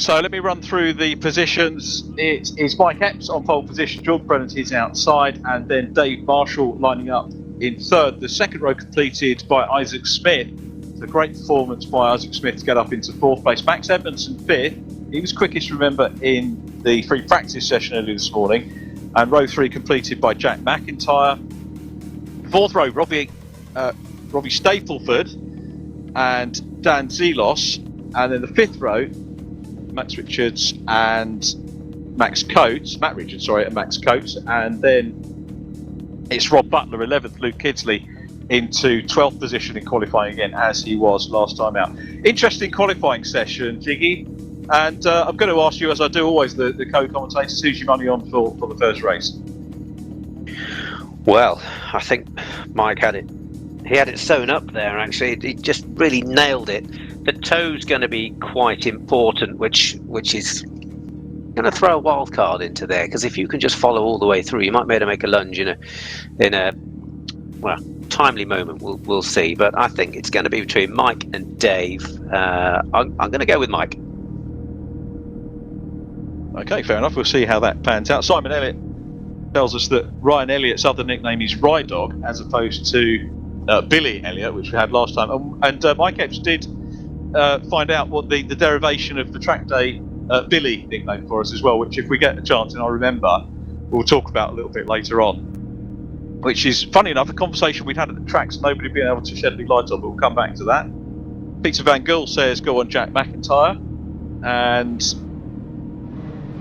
So let me run through the positions. It is Mike Epps on pole position, Jordan Brennan is outside, and then Dave Marshall lining up in third. The second row completed by Isaac Smith. It's a great performance by Isaac Smith to get up into fourth place. Max Edmondson fifth. He was quickest, remember, in the free practice session earlier this morning. And row three completed by Jack McIntyre. Fourth row, Robbie Stapleford and Dan Zelos. And then the fifth row, Matt Richards and Max Coates. And then it's Rob Butler, 11th, Luke Kidsley into 12th position in qualifying again, as he was last time out. Interesting qualifying session, Jiggy. And I'm going to ask you, as I do always, the co-commentators, who's your money on for the first race? Well, I think Mike had it. He had it sewn up there, actually. He just really nailed it. The toe's going to be quite important, which is going to throw a wild card into there, because if you can just follow all the way through, you might be able to make a lunge in a timely moment. We'll see. But I think it's going to be between Mike and Dave. I'm going to go with Mike. Okay, fair enough. We'll see how that pans out. Simon Elliott tells us that Ryan Elliott's other nickname is Rye Dog, as opposed to Billy Elliott, which we had last time. And Mike Epps did find out what the derivation of the track day Billy nickname for us as well, which if we get a chance, and I remember, we'll talk about a little bit later on. Which is, funny enough, a conversation we'd had at the tracks, nobody being able to shed any light on, but we'll come back to that. Peter Van Gool says, go on Jack McIntyre. And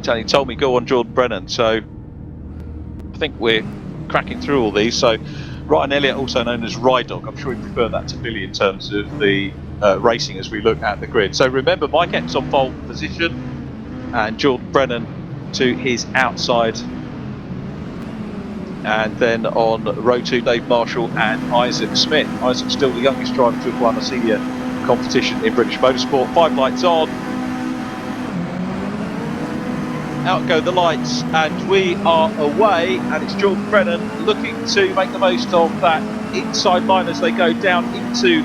Tony told me, go on Jordan Brennan. So I think we're cracking through all these. So Ryan Elliott, also known as Rye Dog, I'm sure he'd prefer that to Billy in terms of the racing as we look at the grid. So remember, Mike Epps on pole position and Jordan Brennan to his outside. And then on row 2, Dave Marshall and Isaac Smith. Isaac still the youngest driver to have won a senior competition in British motorsport. 5 lights on. Out go the lights, and we are away. And it's Jordan Brennan looking to make the most of that inside line as they go down into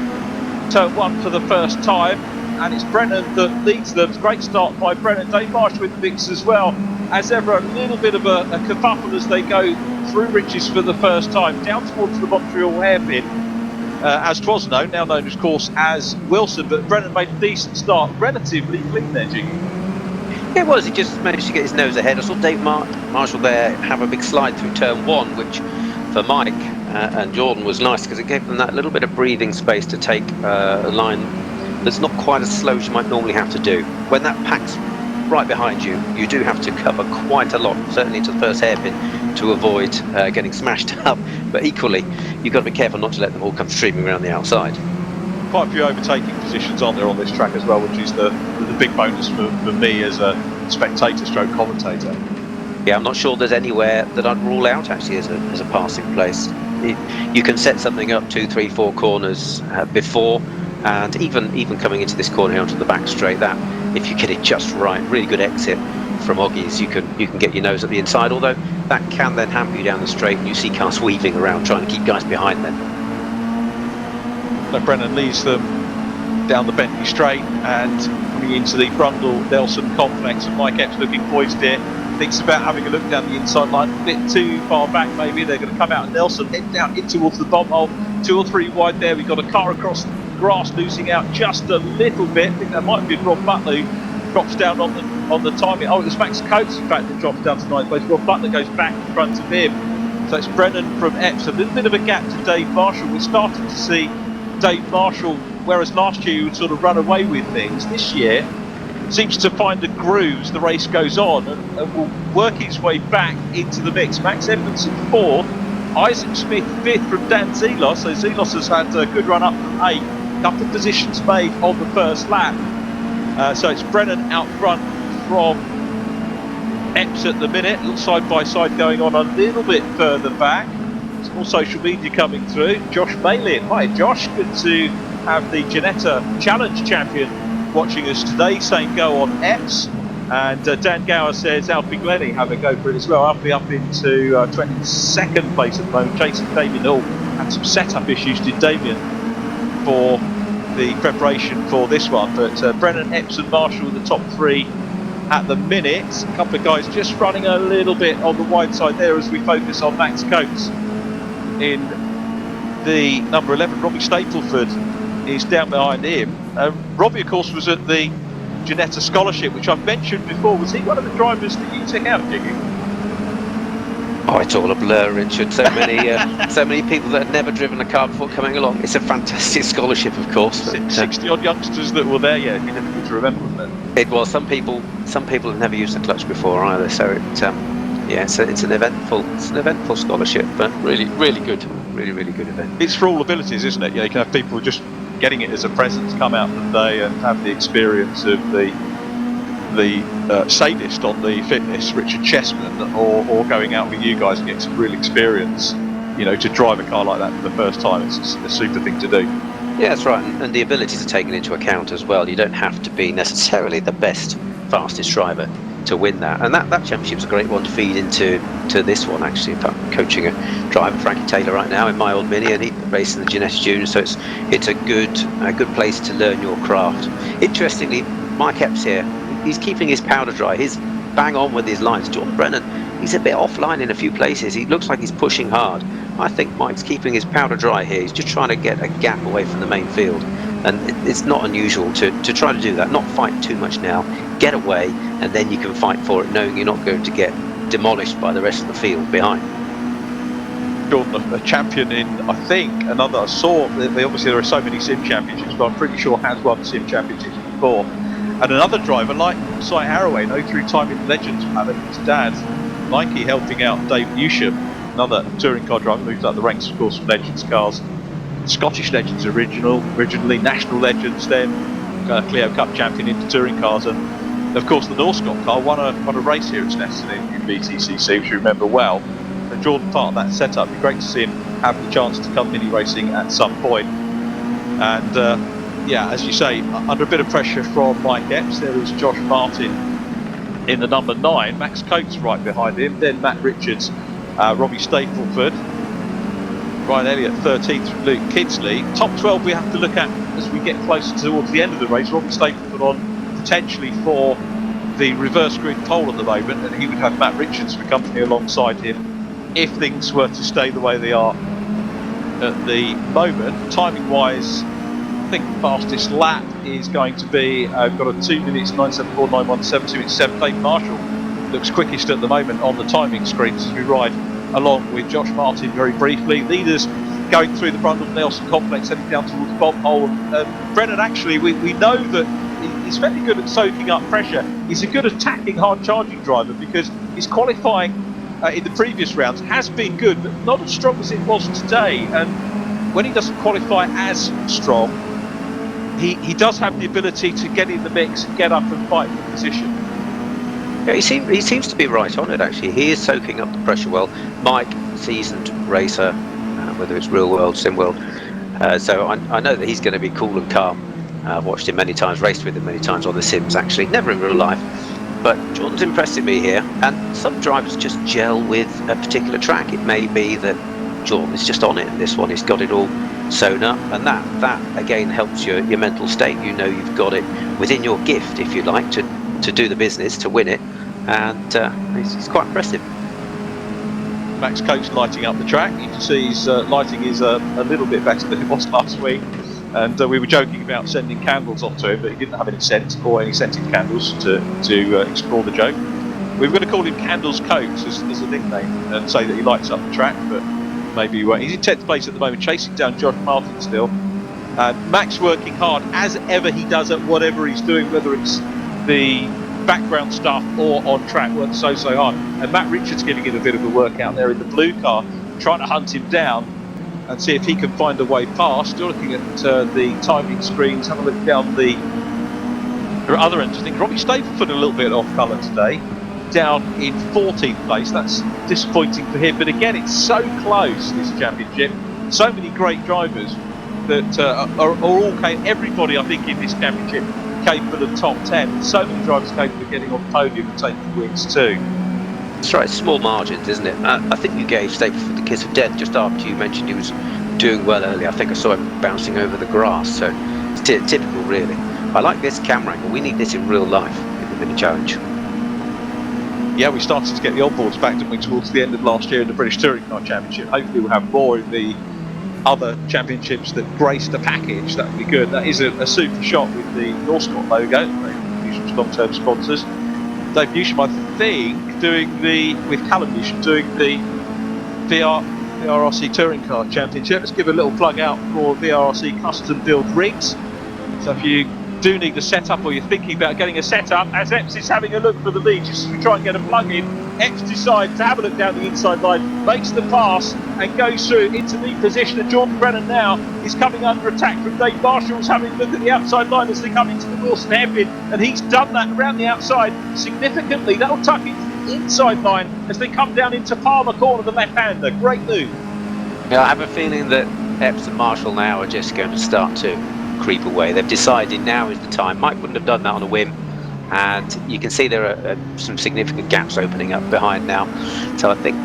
turn 1 for the first time. And it's Brennan that leads them. Great start by Brennan. Dave Marshall in the mix as well. As ever, a little bit of a kerfuffle as they go through Riches for the first time, down towards the Montreal hairpin, as 'twas known, now known of course as Wilson. But Brennan made a decent start, relatively clean there, Jiggy. It was, he just managed to get his nose ahead. I saw Dave Marshall there have a big slide through turn 1, which for Mike and Jordan was nice, because it gave them that little bit of breathing space to take a line that's not quite as slow as you might normally have to do. When that pack's right behind you, you do have to cover quite a lot, certainly into the first hairpin, to avoid getting smashed up. But equally, you've got to be careful not to let them all come streaming around the outside. Quite a few overtaking positions aren't there on this track as well, which is the big bonus for me as a spectator stroke commentator. Yeah, I'm not sure there's anywhere that I'd rule out actually as a passing place. You can set something up 2, 3, 4 corners before, and even coming into this corner here onto the back straight, that if you get it just right, really good exit from Oggies, you can get your nose at the inside, although that can then hamper you down the straight, and you see cars weaving around trying to keep guys behind them. So Brennan leads them down the Bentley straight and coming into the Brundle-Nelson complex, and Mike Epps looking poised here, thinks about having a look down the inside line, a bit too far back maybe. They're going to come out, Nelson head down in towards the bomb hole, 2 or 3 wide there. We've got a car across the grass losing out just a little bit. I think that might be Rob Butler who drops down on the timing. Oh, it was Max Coates in fact that drops down to 9th place. Rob Butler goes back in front of him. So it's Brennan from Epps, a little bit of a gap to Dave Marshall. We're starting to see Dave Marshall, whereas last year he would sort of run away with things, this year seems to find the grooves, the race goes on, and will work his way back into the mix. Max Edmondson 4th, Isaac Smith 5th from Dan Zelos. So Zelos has had a good run up from 8, couple of positions made on the first lap. So it's Brennan out front from Epps at the minute, little side by side going on a little bit further back. More social media coming through. Josh Malin, hi Josh, good to have the Ginetta Challenge champion watching us today, saying go on Epps. And Dan Gower says Alfie Glennie have a go for it as well. Alfie up into 22nd place at the moment, chasing Damien Hall. Had some setup issues, did Damien, for the preparation for this one. But Brennan, Epps and Marshall, the top 3 at the minute. A couple of guys just running a little bit on the wide side there as we focus on Max Coates in the number 11. Robbie Stapleford is down behind him. Robbie, of course, was at the Ginetta Scholarship, which I've mentioned before. Was he one of the drivers that you took out, Jiggy? Oh, it's all a blur, Richard. So many people that had never driven a car before coming along. It's a fantastic scholarship, of course. 60 odd youngsters that were there. Yeah, it'd be difficult to remember, wasn't it? It was. Some people have never used the clutch before either. So it's an eventful scholarship, but really good, really good event. It's for all abilities, isn't it? Yeah, you can have people just getting it as a present to come out for the day and have the experience of the sadist on the fitness, Richard Chessman, or going out with you guys and getting some real experience. You know, to drive a car like that for the first time, it's a super thing to do. Yeah, that's right, and the abilities are taken into account as well. You don't have to be necessarily the best, fastest driver to win that, and that championship's a great one to feed into this one. Actually, in fact, I'm coaching a driver, Frankie Taylor, right now in my old Mini, and he's racing the Ginetta Junior, so it's a good place to learn your craft. Interestingly, Mike Epps here, he's keeping his powder dry. He's bang on with his lines. John Brennan, he's a bit offline in a few places. He looks like he's pushing hard. I think Mike's keeping his powder dry here. He's just trying to get a gap away from the main field, and it's not unusual to try to do that, not fight too much now, get away, and then you can fight for it, knowing you're not going to get demolished by the rest of the field behind. Jordan, a champion in, I think, another, I saw, obviously there are so many sim championships, but I'm pretty sure has won sim championships before. And another driver like Si Haraway, 03 time in Legends Paddock, his dad, Mikey, helping out Dave Newsham, another touring car driver, moved up the ranks, of course, from Legends cars. Scottish Legends originally, National Legends, then Clio Cup champion into touring cars, and of course the Northcott car won a race here at Snetterton in BTCC, which you remember well. And Jordan part of that setup. It'd be great to see him have the chance to come mini racing at some point. And yeah, as you say, under a bit of pressure from Mike Epps, there is Josh Martin in the number 9, Max Coates right behind him, then Matt Richards, Robbie Stapleford, Ryan Elliott 13th from Luke Kidsley. Top 12 we have to look at as we get closer towards the end of the race. Robbie Stapleford on potentially for the reverse grid pole at the moment, and he would have Matt Richards for company alongside him if things were to stay the way they are at the moment. Timing wise, I think the fastest lap is going to be, I've got a 2 minutes 974.917, it's 7. Dave Marshall looks quickest at the moment on the timing screens as we ride along with Josh Martin very briefly. Leaders going through the Brundle Nelson complex, heading down towards the bottom hole. Brennan, actually, we know that he's fairly good at soaking up pressure. He's a good attacking, hard charging driver because his qualifying in the previous rounds has been good, but not as strong as it was today. And when he doesn't qualify as strong, he does have the ability to get in the mix and get up and fight for position. Yeah, he seems to be right on it, actually. He is soaking up the pressure well. Mike, seasoned racer, whether it's real world, sim world, so I know that he's going to be cool and calm. I've watched him many times, raced with him many times on the sims, actually, never in real life. But Jordan's impressing me here, and some drivers just gel with a particular track. It may be that Jordan is just on it, and this one he's got it all sewn up, and that again helps your mental state. You know you've got it within your gift, if you like, to do the business, to win it, and it's quite impressive. Max Coates lighting up the track. You can see his lighting is a little bit better than it was last week, and we were joking about sending candles off to him, but he didn't have any scent or any scented candles to explore the joke. We were going to call him Candles Coates as a nickname and say that he lights up the track, but maybe he won't. He's in 10th place at the moment, chasing down Josh Martin still. Max working hard as ever he does at whatever he's doing, whether it's the background stuff or on track, works so hard. And Matt Richards giving it a bit of a workout there in the blue car, trying to hunt him down and see if he can find a way past. You're looking at the timing screens. Have a look down the other end. I think Robbie Stapleford a little bit off colour today, down in 14th place. That's disappointing for him, but again, it's so close, this championship. So many great drivers that are all everybody I think in this championship capable of top 10. So many drivers capable of getting on the podium and taking wins too. That's right, small margins, isn't it? I think you gave Stapleford the kiss of death just after you mentioned he was doing well earlier. I think I saw him bouncing over the grass, so it's typical really. I like this camera angle. We need this in real life in the mini challenge. Yeah, we started to get the onboards back, didn't we, towards the end of last year in the British Touring Car Championship. Hopefully we'll have more in the other championships that grace the package. That would be good. That is a super shot with the Norscott logo, Newsham's long-term sponsors. Dave Newsham, I think, with Callum Newsham, doing the VRC Touring Car Championship. Let's give a little plug out for VRC custom build rigs. So if you do need a setup, or you're thinking about getting a setup, as Epps is having a look for the lead, just as we try and get a plug in, Epps decides to have a look down the inside line, makes the pass and goes through into the position. And Jordan Brennan now is coming under attack from Dave Marshall's having a look at the outside line as they come into the Wilson hairpin, and he's done that around the outside significantly. That'll tuck into the inside line as they come down into Palmer corner, the left-hander. Great move. Yeah, I have a feeling that Epps and Marshall now are just going to start to creep away. They've decided now is the time. Mike wouldn't have done that on a whim, and you can see there are some significant gaps opening up behind now. So I think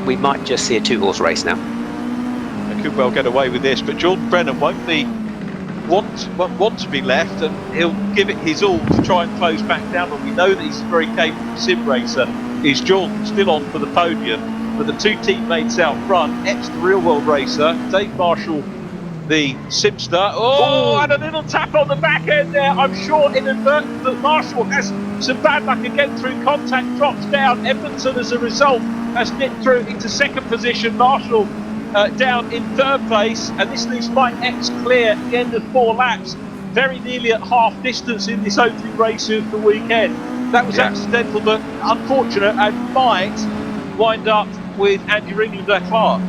we might just see a two-horse race now. They could well get away with this, but Jordan Brennan won't want to be left, and he'll give it his all to try and close back down. But we know that he's a very capable sim racer. Is Jordan still on for the podium? But the two teammates out front, Epps the real world racer, Dave Marshall the Simster. Oh, and a little tap on the back end there. I'm sure inadvertent, but Marshall has some bad luck again through contact, drops down. Edmondson, as a result, has nipped through into second position. Marshall down in third place, and this leaves Mike Epps clear at the end of 4 laps, very nearly at half distance in this opening race of the weekend. That was accidental, but unfortunate, and might wind up with Andy Ringland at Clark.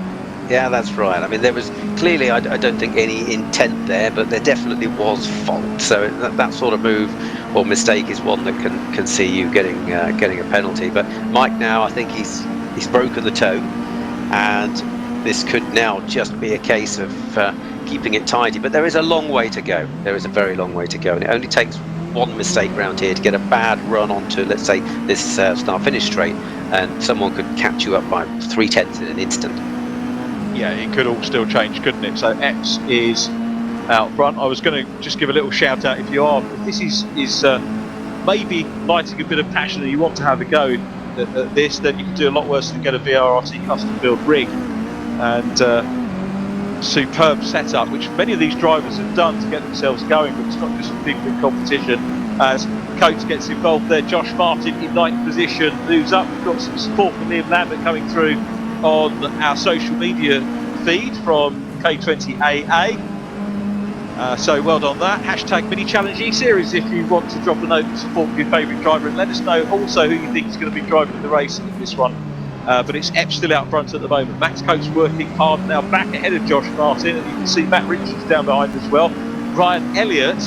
Yeah, that's right. I mean, there was clearly, I don't think, any intent there, but there definitely was fault. So that sort of move or mistake is one that can see you getting a penalty. But Mike now, I think he's broken the toe, and this could now just be a case of keeping it tidy. But there is a long way to go. There is a very long way to go, and it only takes one mistake round here to get a bad run onto, let's say, this start-finish straight, and someone could catch you up by 0.3 in an instant. Yeah, it could all still change, couldn't it? So Epps is out front. I was going to just give a little shout out, if this is maybe lighting a bit of passion and you want to have a go at this, then you can do a lot worse than get a VRC custom build rig. And superb setup, which many of these drivers have done to get themselves going, but it's not just for people in competition. As Coates gets involved there, Josh Martin in 9th position moves up. We've got some support from Liam Lambert coming through on our social media feed from K20AA. So well done that. Hashtag Mini Challenge E-Series if you want to drop a note and support your favourite driver, and let us know also who you think is going to be driving the race in this one. But it's Epps still out front at the moment. Max Coates working hard now, back ahead of Josh Martin, and you can see Matt Richards down behind as well. Ryan Elliott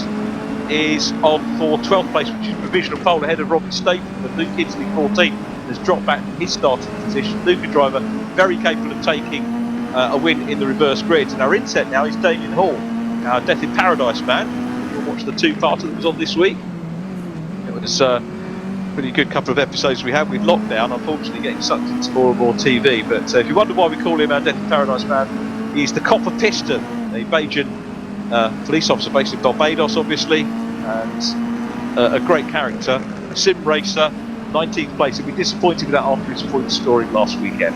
is on for 12th place, which is provisional pole ahead of Robin Staple, and Luke Kinsley 14th has dropped back from his starting position. Luca driver, very capable of taking a win in the reverse grid. And our inset now is Damien Hall, our Death in Paradise man. You'll watch the two-parter that was on this week. It was pretty good couple of episodes we had with lockdown, unfortunately getting sucked into more and more TV. But if you wonder why we call him our Death in Paradise man, he's the Copper Piston, a Bajan police officer based in Barbados, obviously, and a great character, a sim racer, 19th place. He'll be disappointed with that after his point scoring last weekend.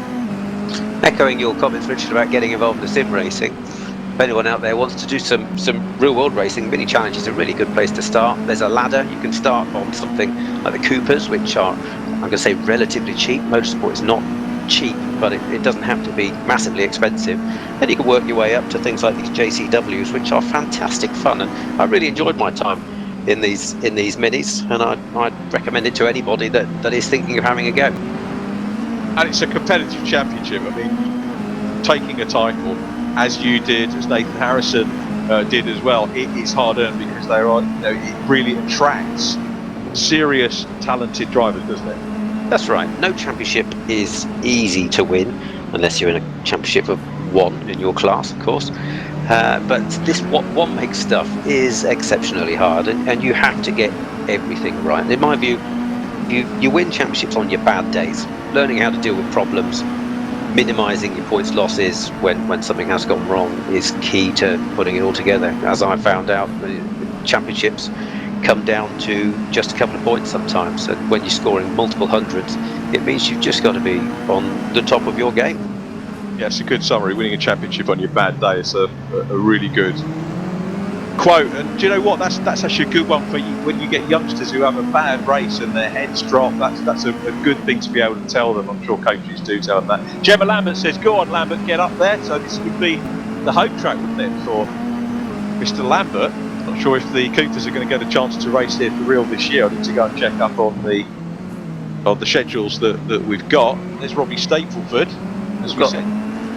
Echoing your comments, Richard, about getting involved in sim racing, if anyone out there wants to do some real world racing, Mini Challenge is a really good place to start. There's a ladder. You can start on something like the Coopers, which are, I'm going to say, relatively cheap. Motorsport is not cheap, but it doesn't have to be massively expensive. Then you can work your way up to things like these JCWs, which are fantastic fun, and I really enjoyed my time in these minis, and I'd recommend it to anybody that is thinking of having a go. And it's a competitive championship. I mean, taking a title, as you did, as Nathan Harrison did as well, it is hard earned, because they are, it really attracts serious, talented drivers, doesn't it? That's right. No championship is easy to win, unless you're in a championship of one in your class, of course. But this one make stuff is exceptionally hard, and you have to get everything right. In my view, you win championships on your bad days. Learning how to deal with problems, minimising your points losses when something has gone wrong is key to putting it all together. As I found out, the championships come down to just a couple of points sometimes. And when you're scoring multiple hundreds, it means you've just got to be on the top of your game. Yeah, it's a good summary. Winning a championship on your bad day is a really good quote. And do you know what? That's actually a good one for you when you get youngsters who have a bad race and their heads drop. That's a good thing to be able to tell them. I'm sure coaches do tell them that. Gemma Lambert says, "Go on, Lambert, get up there." So this would be the home track, wouldn't it, for Mr. Lambert? Not sure if the Coopers are going to get a chance to race here for real this year. I need to go and check up on the schedules that we've got. There's Robbie Stapleford, as we said.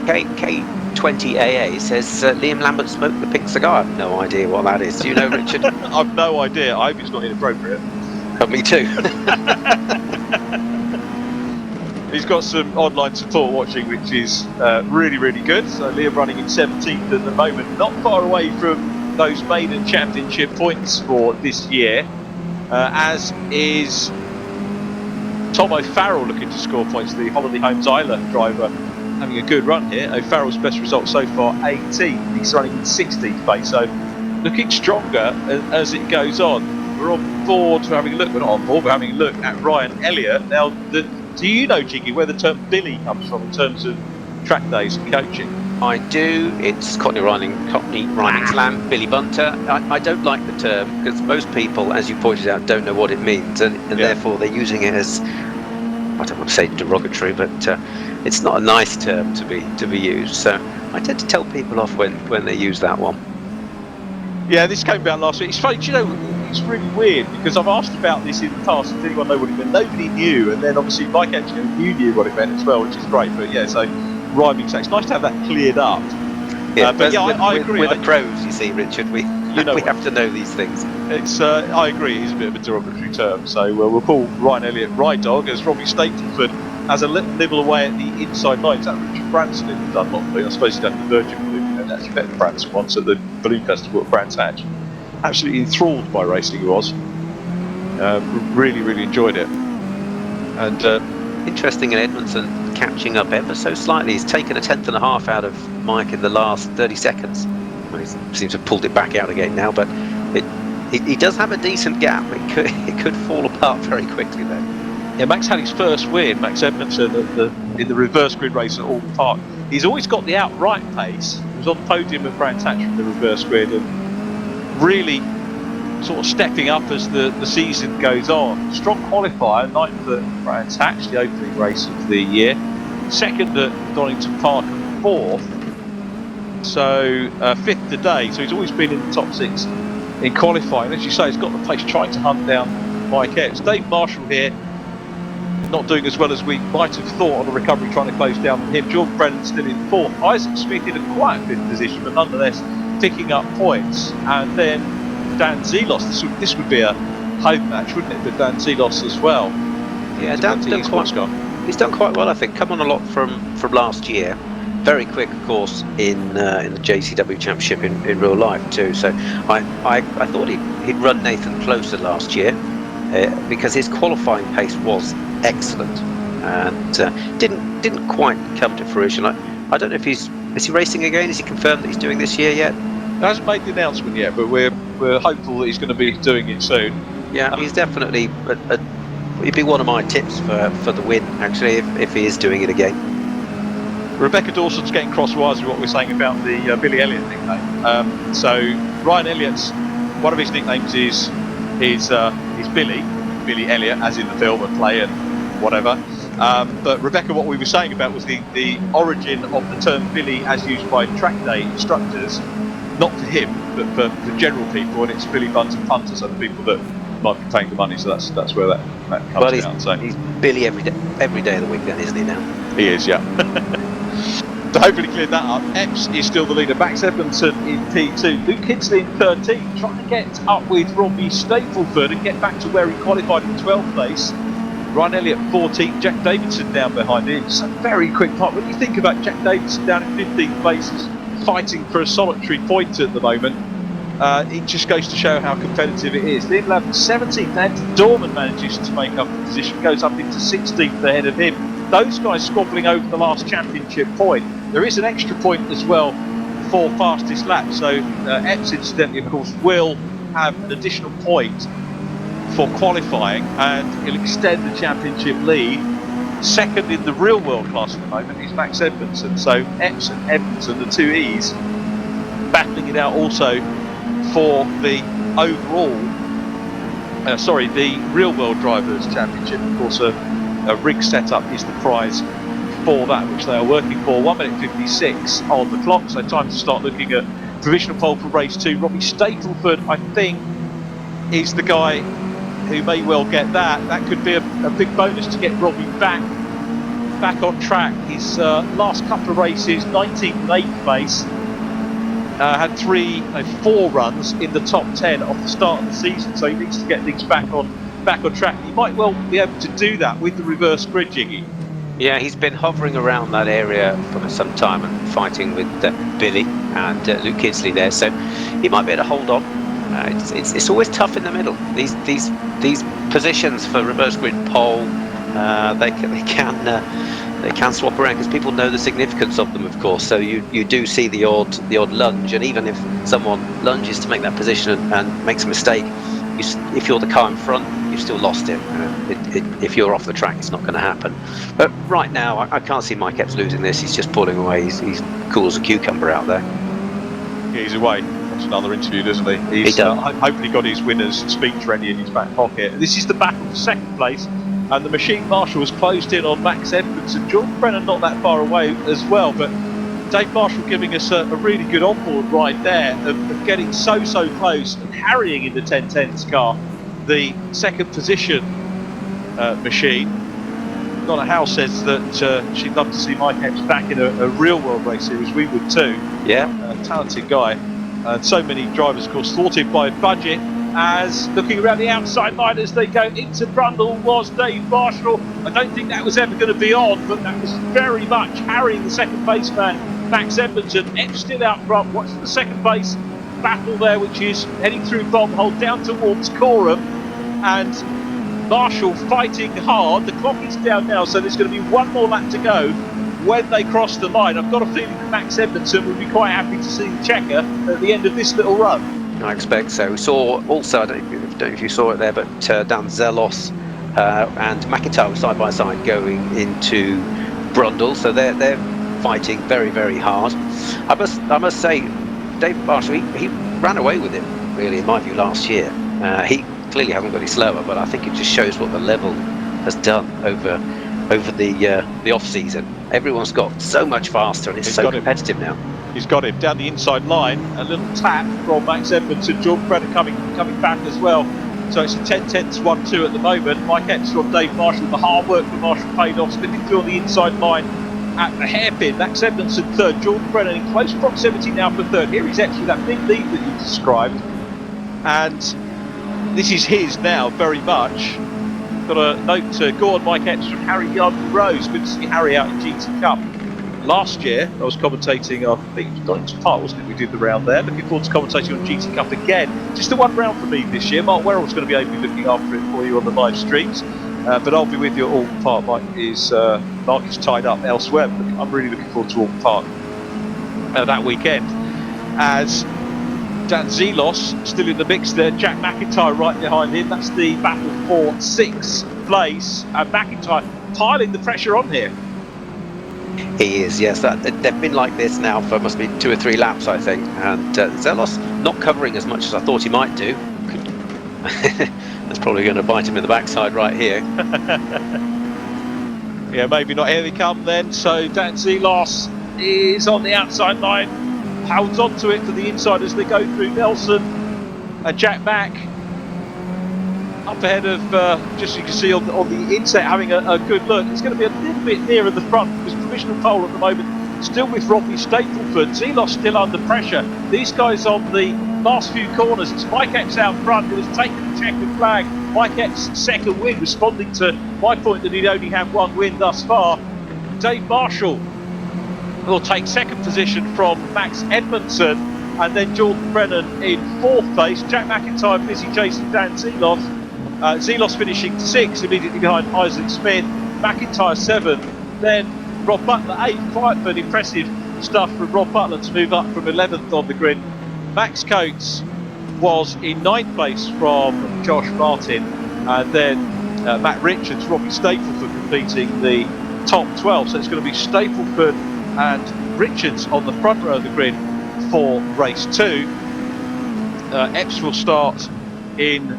K20AA says Liam Lambert smoked the pink cigar. I have no idea what that is. Do you know, Richard? I've no idea. I hope it's not inappropriate. Me too. He's got some online support watching, which is really, really good. So Liam running in 17th at the moment, not far away from those maiden championship points for this year, as is Tom O'Farrell looking to score points, the Holiday Homes Isla driver, having a good run here. O'Farrell's best result so far, 18th. He's running in 16th place, so looking stronger as it goes on. We're on board, we're having a look, we're not on board, we're having a look at Ryan Elliott. Now, do you know, Jiggy, where the term Billy comes from in terms of track days and coaching? I do. It's Cockney rhyming slam, Billy Bunter. I don't like the term because most people, as you pointed out, don't know what it means, and therefore they're using it as, I don't want to say derogatory, but it's not a nice term to be used. So I tend to tell people off when they use that one. Yeah, this came about last week. It's funny, do you know, it's really weird because I've asked about this in the past. Does anyone know what it meant? Nobody knew, and then obviously Mike actually knew what it meant as well, which is great. But yeah, so rhyming sex. Nice to have that cleared up. Yeah, but yeah, I agree. We're the pros, you see, Richard. We have to know these things. It's I agree. It is a bit of a derogatory term. So we'll call Ryan Elliott Ride Dog as Robbie Stapleford has a little nibble away at the inside line. Is that Richard Branson in the Dunlop balloon? I suppose he's done the Virgin balloon. And actually met Branson once at the balloon festival at Brands Hatch. Absolutely enthralled by racing he was. Really, really enjoyed it. And interesting in Edmondson, catching up ever so slightly. He's taken a 10th and a half out of Mike in the last 30 seconds. Well, he seems to have pulled it back out again now, but he does have a decent gap. It could fall apart very quickly though. Yeah, Max had his first win, Max Edmondson, in the reverse grid race at Alton Park. He's always got the outright pace. He was on the podium at Brands Hatch from the reverse grid and really sort of stepping up as the season goes on. Strong qualifier, 9th at Brands Hatch, the opening race of the year. 2nd at Donington Park and 4th. So 5th today. So he's always been in the top 6 in qualifying. As you say, he's got the pace trying to hunt down Mike Epps. Dave Marshall here, not doing as well as we might have thought on the recovery, trying to close down on him. Jordan Brennan still in 4th. Isaac Smith in a quiet 5th position, but nonetheless picking up points. And then Dan Zelos, this would be a home match, wouldn't it? But Dan Zelos as well. Yeah, Dan's he's done quite well, I think. Come on a lot from last year. Very quick, of course, in the JCW Championship in real life too. So I thought he'd run Nathan closer last year because his qualifying pace was excellent and didn't quite come to fruition. I don't know if is he racing again? Is he confirmed that he's doing this year yet? He hasn't made the announcement yet, but we're hopeful that he's going to be doing it soon. Yeah, he's definitely he'd be one of my tips for the win actually if he is doing it again. Rebecca Dawson's getting crosswise with what we're saying about the Billy Elliott nickname. So Ryan Elliott's, one of his nicknames is Billy Elliott, as in the film and play and whatever. But Rebecca, what we were saying about was the origin of the term Billy as used by track day instructors, not for him, but for general people, and it's Billy Bunter Punter, so the people that might be paying the money. So that's where that comes down. So he's Billy every day of the week, then, isn't he now? He is, yeah. So hopefully cleared that up. Epps is still the leader. Max Edmondson in P2. Luke Kinsley in 13th, trying to get up with Robbie Stapleford and get back to where he qualified in 12th place. Ryan Elliott 14th, Jack Davidson down behind him. It's a very quick part. When you think about Jack Davidson down in 15th place, fighting for a solitary point at the moment, it just goes to show how competitive it is. Liam Lambert 17th, Andy Dorman manages to make up the position, goes up into 16th ahead of him. Those guys squabbling over the last championship point. There is an extra point as well for fastest lap. So Epps, incidentally, of course, will have an additional point for qualifying, and he'll extend the championship lead. Second in the real world class at the moment is Max Edmondson. So Epps and Edmondson, the two E's, battling it out also for the overall, the real world drivers championship. Of course, a rig setup is the prize for that, which they are working for. 1 minute 56 on the clock, so time to start looking at provisional pole for race 2. Robbie Stapleford, I think, is the guy who may well get that. That could be a big bonus to get Robbie back on track. His last couple of races, 19th and 8th place, had 4 runs in the top 10 off the start of the season, so he needs to get things back on track. He might well be able to do that with the reverse grid, Jiggy. Yeah, he's been hovering around that area for some time and fighting with Billy and Luke Kidsley there, so he might be able to hold on. It's always tough in the middle. These positions for reverse grid pole, they can swap around because people know the significance of them, of course. So you do see the odd lunge, and even if someone lunges to make that position and makes a mistake, if you're the car in front, you've still lost it. If you're off the track, it's not going to happen. But right now, I can't see Mike Epps losing this. He's just pulling away. He's cool as a cucumber out there. Yeah, he's away. That's another interview, doesn't he? He's hopefully got his winner's speech ready in his back pocket. This is the battle for second place, and the machine marshal has closed in on Max Edmondson. Jordan Brennan not that far away as well, but Dave Marshall giving us a really good onboard ride there of getting so close and harrying in the 1010's car the second position machine. Donna Howe says that she'd love to see Mike Epps back in a real world race series. We would too. Yeah, talented guy. So many drivers, of course, thwarted by budget. As looking around the outside line as they go into Brundle was Dave Marshall. I don't think that was ever going to be on, but that was very much harrying the second base man, Max Edmondson. Epps still out front. Watch the second base battle there, which is heading through Bombhole down towards Coram, and Marshall fighting hard. The clock is down now, so there's going to be one more lap to go when they cross the line. I've got a feeling that Max Edmondson would be quite happy to see the checker at the end of this little run. I expect so. We saw also, I don't know if you saw it there, but Dan Zelos and McIntyre were side by side going into Brundle, so they're fighting very hard. I must say, Dave Marshall, he ran away with it really, in my view, last year. He clearly hasn't got any slower, but I think it just shows what the level has done over the off season. Everyone's got so much faster, and it's so competitive now. He's got him down the inside line. A little tap from Max Edmondson. Jordan Brennan coming back as well. So it's a 10-10 1-2 at the moment. Mike Epps from Dave Marshall. The hard work for Marshall paid off, slipping through on the inside line at the hairpin. Max Edmondson third. Jordan Brennan in close proximity now for third. Here he's actually that big lead that you described, and this is his now very much. Got a note to go on Mike Epps from Harry Yardley Rose. Good to see Harry out in GT Cup. Last year, I was commentating, I think it was Donington Park, wasn't it? We did the round there. Looking forward to commentating on GT Cup again. Just the one round for me this year. Mark Werrell's going to be able to be looking after it for you on the live streams. But I'll be with you at Alton Park. Mark is tied up elsewhere. But I'm really looking forward to Alton Park that weekend. As Dan Zelos still in the mix there. Jack McIntyre right behind him. That's the battle for 6th place. And McIntyre piling the pressure on here. He is, yes. They've been like this now for must be 2 or 3 laps, I think. And Zelos not covering as much as I thought he might do. That's probably going to bite him in the backside right here. Yeah, maybe not. Here they come then. So Dan Zelos is on the outside line, holds on to it for the inside as they go through Nelson and Jack Mack. Up ahead of, just you can see on the inset, having a good look. It's going to be a little bit nearer the front because provisional pole at the moment still with Robbie Stapleford. Zelos still under pressure. These guys on the last few corners. It's Mike Epps out front who has taken the checkered flag. Mike Epps' second win, responding to my point that he'd only had one win thus far. Dave Marshall will take second position from Max Edmondson, and then Jordan Brennan in 4th place. Jack McIntyre busy chasing Dan Zelos. Zelos finishing 6th, immediately behind Isaac Smith. McIntyre 7th, then Rob Butler 8th. Quite but impressive stuff from Rob Butler to move up from 11th on the grid. Max Coates was in 9th place from Josh Martin, and then Matt Richards, Robbie Stapleford completing the top 12. So it's going to be Stapleford and Richards on the front row of the grid for race 2. Epps will start in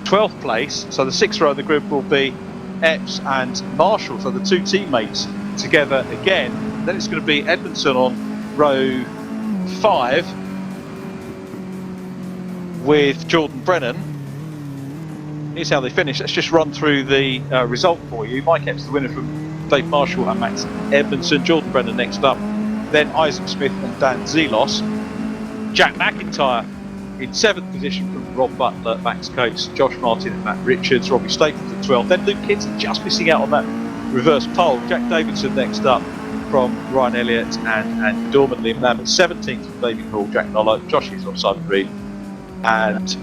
12th place, so the 6th row of the grid will be Epps and Marshall, so the two teammates together again. Then it's going to be Edmondson on row 5 with Jordan Brennan. Here's how they finish. Let's just run through the result for you. Mike Epps, the winner from Dave Marshall and Max Edmondson. Jordan Brennan next up. Then Isaac Smith and Dan Zelos. Jack McIntyre in 7th position from Rob Butler, Max Coates, Josh Martin and Matt Richards, Robbie Stapleton 12th. Then Luke Kitson just missing out on that reverse pole. Jack Davidson next up from Ryan Elliott and Dorman Liam Lambert. 17th from David Hall, Jack Nollo, Josh Hislop, Simon Reed and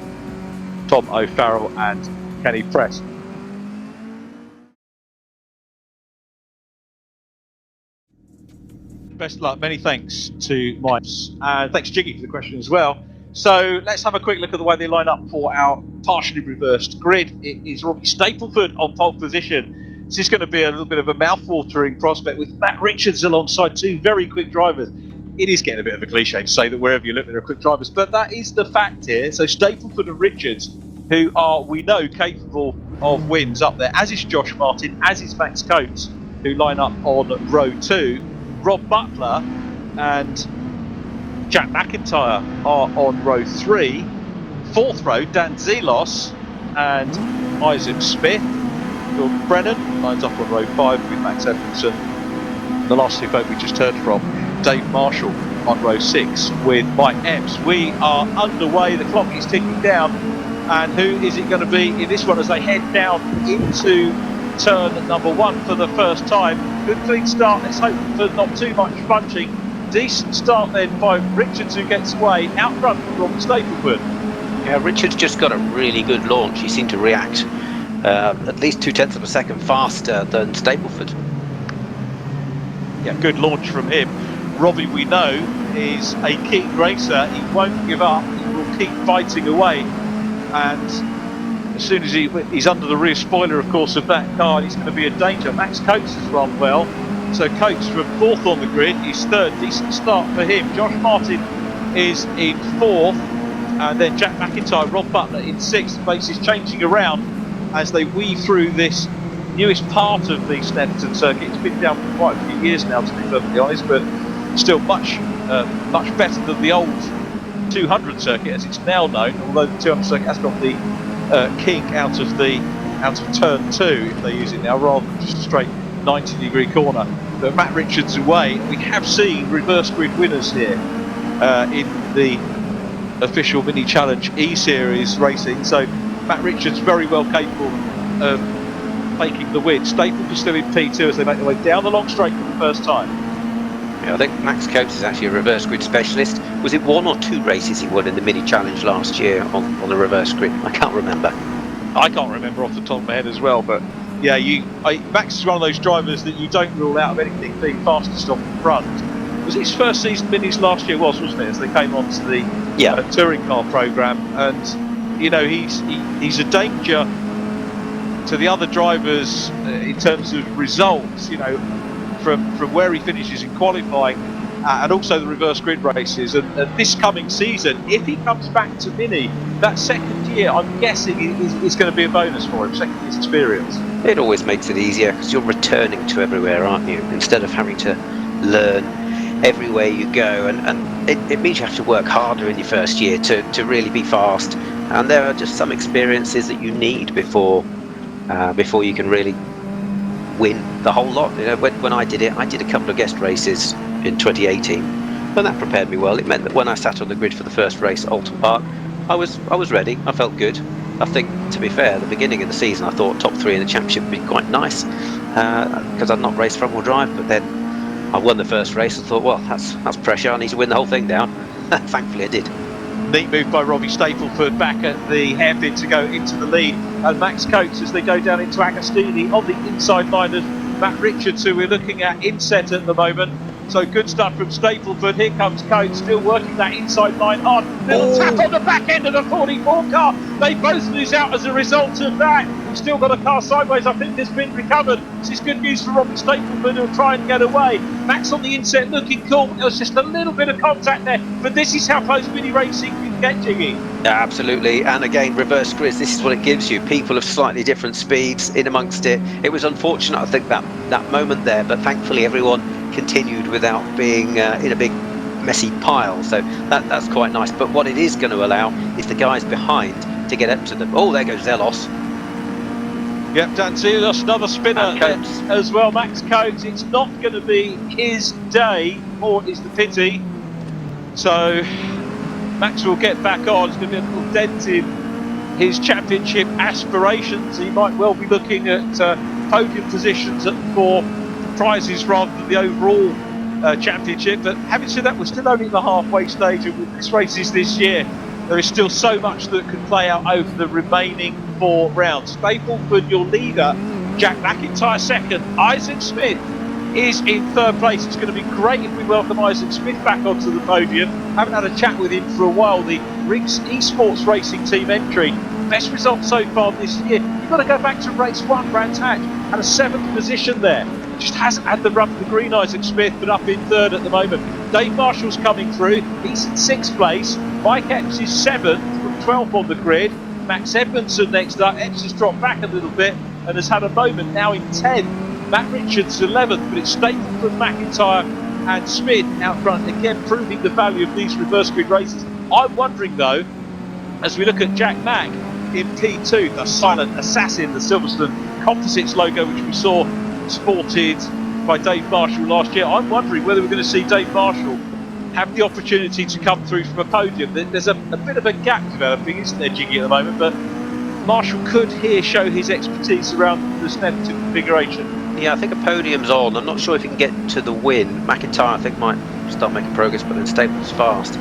Tom O'Farrell and Kenny Press. Best of luck, many thanks to Mike, and thanks Jiggy for the question as well. So let's have a quick look at the way they line up for our partially reversed grid. It is Robbie Stapleford on pole position. This is going to be a little bit of a mouth-watering prospect with Matt Richards alongside two very quick drivers. It is getting a bit of a cliche to say that wherever you look there are quick drivers, but that is the fact here. So Stapleford and Richards, who are, we know, capable of wins up there, as is Josh Martin, as is Max Coates, who line up on row 2. Rob Butler and Jack McIntyre are on row 3. 4th row, Dan Zelos and Isaac Smith. Jordan Brennan lines up on row 5 with Max Edmondson. The last two folk we just heard from, Dave Marshall on row 6 with Mike Epps. We are underway, the clock is ticking down, and who is it going to be in this one as they head down into turn number 1 for the first time? Good clean start, let's hope for not too much punching. Decent start then by Richards, who gets away out front from Rob Stapleford. Yeah, Richards just got a really good launch. He seemed to react at least 0.2 of a second faster than Stapleford. Yeah, good launch from him. Robbie, we know, is a keen racer. He won't give up. He will keep fighting away. And as soon as he's under the rear spoiler, of course, of that car, he's going to be a danger. Max Coates has run well. So Coates from 4th on the grid, he's 3rd, decent start for him. Josh Martin is in 4th, and then Jack McIntyre, Rob Butler in 6th. Pace is changing around as they weave through this newest part of the Snetterton circuit. It's been down for quite a few years now, to be perfectly honest, but still much better than the old 200 circuit as it's now known, although the 200 circuit has got the kink out of turn 2, if they use it now, rather than just a straight 90-degree corner. But Matt Richards away. We have seen reverse grid winners here in the official Mini Challenge E-Series racing, so Matt Richards very well capable of making the win. Staples is still in P2 as they make their way down the long straight for the first time. Yeah, I think Max Coates is actually a reverse grid specialist. Was it 1 or 2 races he won in the Mini Challenge last year on the reverse grid? I can't remember. I can't remember off the top of my head as well, but yeah, Max is one of those drivers that you don't rule out of anything being fastest off the front. Was it his first season Minis last year? Wasn't it? As they came onto the touring car program, and you know he's a danger to the other drivers in terms of results. You know, from where he finishes in qualifying, and also the reverse grid races. And this coming season, if he comes back to Mini, that second year, I'm guessing is going to be a bonus for him. Second year's experience. It always makes it easier because you're returning to everywhere, aren't you? Instead of having to learn everywhere you go, and it means you have to work harder in your first year to really be fast. And there are just some experiences that you need before you can really win the whole lot. You know, when I did a couple of guest races in 2018, and that prepared me well. It meant that when I sat on the grid for the first race at Alton Park, I was ready. I felt good. I think, to be fair, at the beginning of the season, I thought top 3 in the championship would be quite nice because I'd not raced front wheel drive. But then I won the first race and thought, well, that's pressure. I need to win the whole thing down. Thankfully, I did. Neat move by Robbie Stapleford back at the hairpin to go into the lead, and Max Coates as they go down into Agostini on the inside line of Matt Richards, who we're looking at inset at the moment. So good stuff from Stapleford. Here comes Coates, still working that inside line hard. Little tap on the back end of the 44 car. They both lose out as a result of that. We've still got a car sideways. I think it's been recovered. This is good news for Robin Stapleford, who'll try and get away. Max on the inset looking cool. There was just a little bit of contact there, but this is how close mini racing can get, Jiggy. Yeah, absolutely. And again, reverse grids, this is what it gives you. People of slightly different speeds in amongst it. It was unfortunate, I think, that moment there, but thankfully everyone continued without being in a big messy pile. So that's quite nice. But what it is going to allow is the guys behind to get up to them. Oh, there goes Zelos. Yep, Dan Zelos, another spinner as well. Max Coates, it's not going to be his day, or is the pity. So Max will get back on. It's going to be a little dent in his championship aspirations. He might well be looking at podium positions for prizes rather than the overall championship. But having said that, we're still only at the halfway stage, and with this races this year, there is still so much that can play out over the remaining 4 rounds. Stapleford, your leader, Jack McIntyre second. Isaac Smith is in 3rd place. It's going to be great if we welcome Isaac Smith back onto the podium. Haven't had a chat with him for a while. The Rinks Esports Racing Team entry. Best result so far this year. You've got to go back to race 1. Brands Hatch had a 7th position there. Just hasn't had the rub of the green, Isaac Smith, but up in 3rd at the moment. Dave Marshall's coming through. He's in 6th place. Mike Epps is 7th from 12th on the grid. Max Edmondson next up. Epps has dropped back a little bit and has had a moment now in 10th. Matt Richards 11th, but it's Stapleford, McIntyre and Smith out front, again proving the value of these reverse grid races. I'm wondering though, as we look at Jack Mack in P2, the silent assassin, the Silverstone Composites logo which we saw sported by Dave Marshall last year, I'm wondering whether we're going to see Dave Marshall have the opportunity to come through from a podium. There's a bit of a gap developing, isn't there, Jiggy, at the moment, but Marshall could here show his expertise around the Snetterton configuration. Yeah, I think a podium's on. I'm not sure if he can get to the win. McIntyre, I think, might start making progress, but then Staples fast.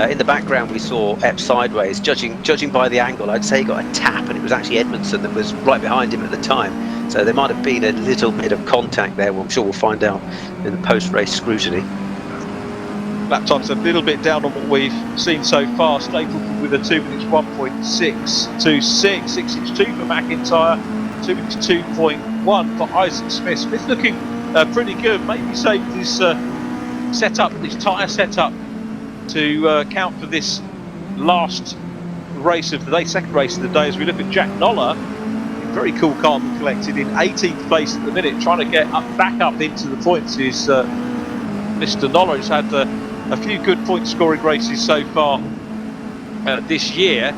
In the background, we saw Epps sideways. Judging by the angle, I'd say he got a tap, and it was actually Edmondson that was right behind him at the time. So there might have been a little bit of contact there. Well, I'm sure we'll find out in the post-race scrutiny. Lap time's a little bit down on what we've seen so far. Stapleford with a 2 minutes 1.626, 662 for McIntyre, 2 minutes 2.1 for Isaac Smith. Smith looking pretty good. Maybe saved his setup, his tyre setup, to count for this last race of the day, second race of the day. As we look at Jack Noller, very cool car collected in 18th place at the minute, trying to get back up into the points. Is Mr. Noller has had a few good point scoring races so far this year,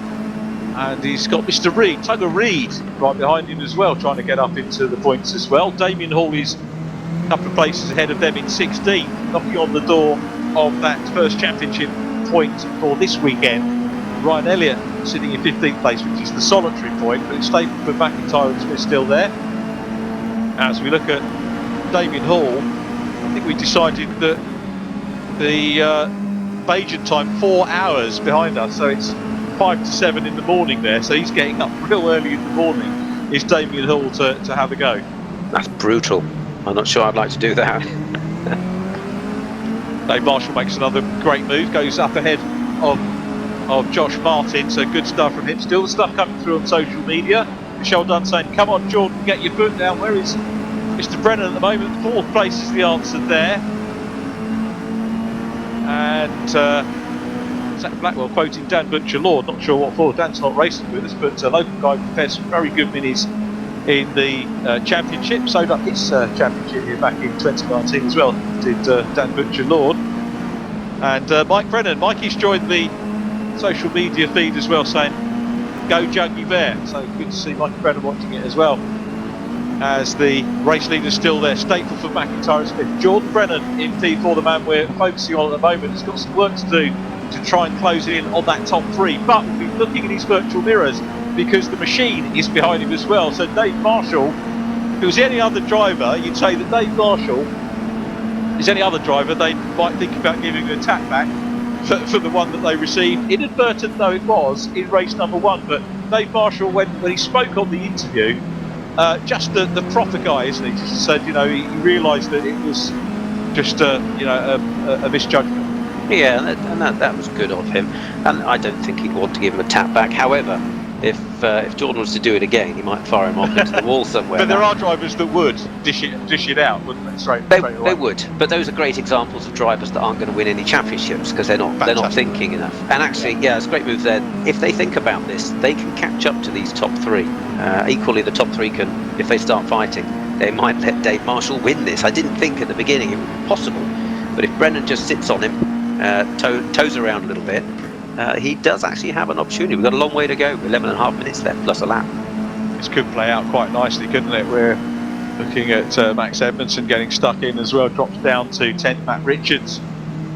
and he's got Mr. Reed, Tugger Reed, right behind him as well, trying to get up into the points as well. Damien Hall is a couple of places ahead of them in 16th, knocking on the door of that first championship point for this weekend. Ryan Elliott sitting in 15th place, which is the solitary point, but it's Stapleford, McIntyre and Smith still there. As we look at Damien Hall, I think we decided that the Bajan time 4 hours behind us, so it's 5 to 7 in the morning there, so he's getting up real early in the morning, is Damien Hall to have a go. That's brutal. I'm not sure I'd like to do that. Dave Marshall makes another great move, goes up ahead of Josh Martin, so good stuff from him. Still the stuff coming through on social media. Michelle Dunn saying, come on Jordan, get your foot down. Where is Mr. Brennan at the moment? 4th place is the answer there. And Zach Blackwell quoting Dan Butcher-Lord, not sure what for. Dan's not racing with us, but local guy prepared some very good minis in the championship. Sewed up his championship here back in 2019 as well, did Dan Butcher-Lord. And Mike Brennan, Mikey's joined the social media feed as well, saying go Juggy Bear. So good to see Mikey Brennan watching it as well, as the race leader's still there. Stapleford, McIntyre and Smith. Jordan Brennan in P4, the man we're focusing on at the moment, has got some work to do to try and close in on that top 3, but we'll be looking at his virtual mirrors because the machine is behind him as well. So Dave Marshall, if it was any other driver, you'd say that Dave Marshall is any other driver, they might think about giving him a tap back for the one that they received, inadvertent though it was in race number 1. But Dave Marshall, when he spoke on the interview, just the proper guy, isn't he? Just said, you know, he realised that it was just a misjudgment. Yeah, and that was good of him, and I don't think he'd want to give him a tap back. However, if Jordan was to do it again, he might fire him off into the wall somewhere. But there are drivers that would dish it out, wouldn't they? Straight away. They would, but those are great examples of drivers that aren't going to win any championships because they're not thinking enough. And actually, yeah, it's a great move there. If they think about this, they can catch up to these top three. Equally, the top three can, if they start fighting, they might let Dave Marshall win this. I didn't think at the beginning it would be possible, but if Brennan just sits on him, toes around a little bit, he does actually have an opportunity. We've got a long way to go, 11.5 minutes left plus a lap. This could play out quite nicely, couldn't it? We're looking at Max Edmondson getting stuck in as well, drops down to 10th. Matt Richards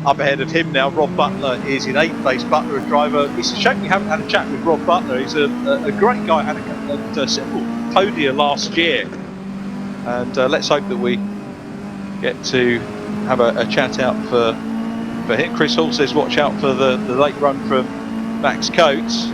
up ahead of him now. Rob Butler is in 8th place. Butler, a driver. It's a shame we haven't had a chat with Rob Butler. He's a great guy, had a simple podium last year. And let's hope that we get to have a chat out for him. Chris Hall says watch out for the late run from Max Coates.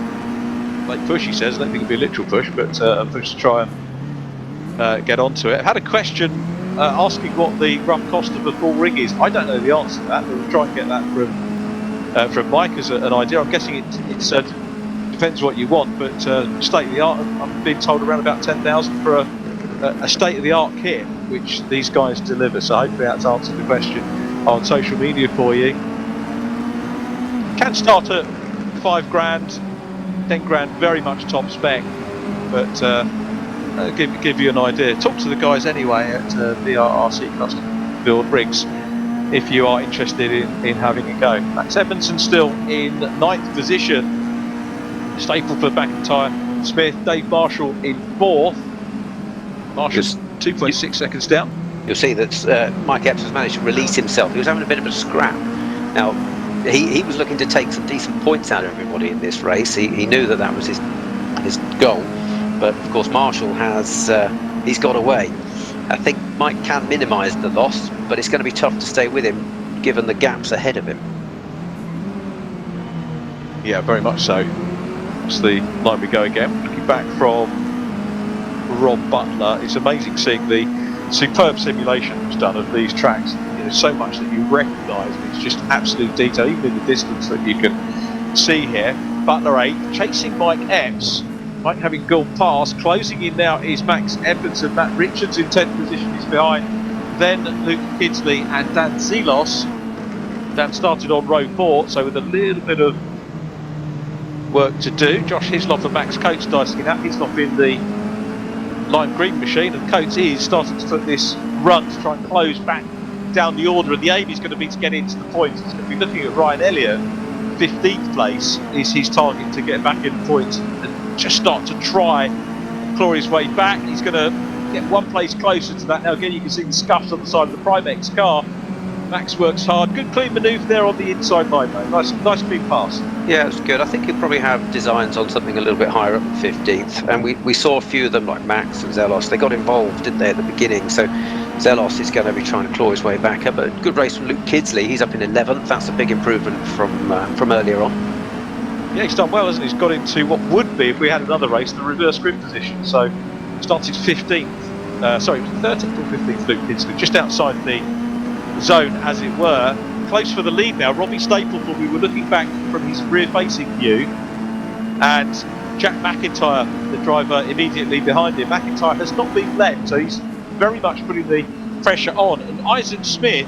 Late push, he says. I don't think it'll be a literal push, but a push to try and get onto it. I've had a question asking what the rough cost of a full rig is. I don't know the answer to that. We'll try and get that from Mike as an idea. I'm guessing it's depends what you want, but state of the art, I'm being told around about 10,000 for a state of the art kit, which these guys deliver. So hopefully that's answered the question on social media for you. Can start at 5 grand, 10 grand, very much top spec, but give you an idea. Talk to the guys anyway at VRRC Custom Build Rigs if you are interested in having a go. Max Edmondson still in 9th position. Stapleford, McIntyre, Smith, Dave Marshall in 4th. Marshall's 2.6 seconds down. You'll see that Mike Epps has managed to release himself. He was having a bit of a scrap. Now, he was looking to take some decent points out of everybody in this race. He knew that was his goal. But, of course, Marshall he's got away. I think Mike can minimise the loss, but it's going to be tough to stay with him, given the gaps ahead of him. Yeah, very much so. That's the line we go again. Looking back from Rob Butler, it's amazing seeing the superb simulation that's done of these tracks. So much that you recognise, it's just absolute detail, even in the distance that you can see here. Butler 8th, chasing Mike Epps. Mike having gone past, closing in now is Max Edmondson. Matt Richards in 10th position is behind. Then Luke Kidsley and Dan Zelos. Dan started on row 4, so with a little bit of work to do. Josh Hislop and Max Coates dicing it out. Hislop in the lime green machine, and Coates is starting to put this run to try and close back down the order, and the aim is going to be to get into the points. He's going to be looking at Ryan Elliott. 15th place is his target to get back in the points and just start to try and claw his way back. He's going to get one place closer to that. Now again, you can see the scuffs on the side of the Primex car. Max works hard. Good clean manoeuvre there on the inside line, though. Nice clean pass. Yeah, it's good. I think he'll probably have designs on something a little bit higher up than 15th. And we saw a few of them, like Max and Zelos. They got involved, didn't they, at the beginning? So Zelos is going to be trying to claw his way back up. But good race from Luke Kidsley. He's up in 11th. That's a big improvement from earlier on. Yeah, he's done well, hasn't he? He's got into what would be, if we had another race, the reverse grid position. So started 15th. Sorry, 13th or 15th, Luke Kidsley, just outside the zone, as it were. Close for the lead now. Robbie Stapleford, we were looking back from his rear-facing view, and Jack McIntyre, the driver, immediately behind him. McIntyre has not been led, so he's very much putting the pressure on. And Isaac Smith,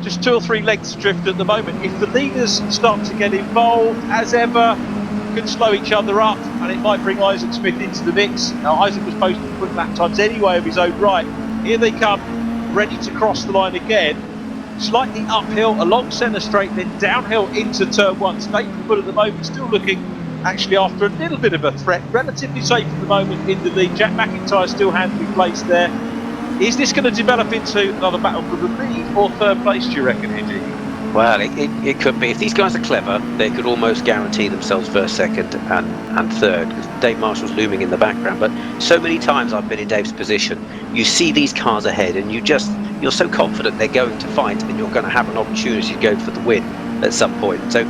just 2 or 3 lengths adrift at the moment. If the leaders start to get involved, as ever, could slow each other up, and it might bring Isaac Smith into the mix. Now, Isaac was posting quick lap times anyway of his own right. Here they come, ready to cross the line again. Slightly uphill along centre straight, then downhill into turn 1. Stapleford at the moment still looking actually after a little bit of a threat. Relatively safe at the moment in the lead. Jack McIntyre still handling place there. Is this going to develop into another battle for the lead or third place, do you reckon, Indy? Well, it could be. If these guys are clever, they could almost guarantee themselves first, second and third, because Dave Marshall's looming in the background. But so many times I've been in Dave's position, you see these cars ahead and you're so confident they're going to fight and you're going to have an opportunity to go for the win at some point. So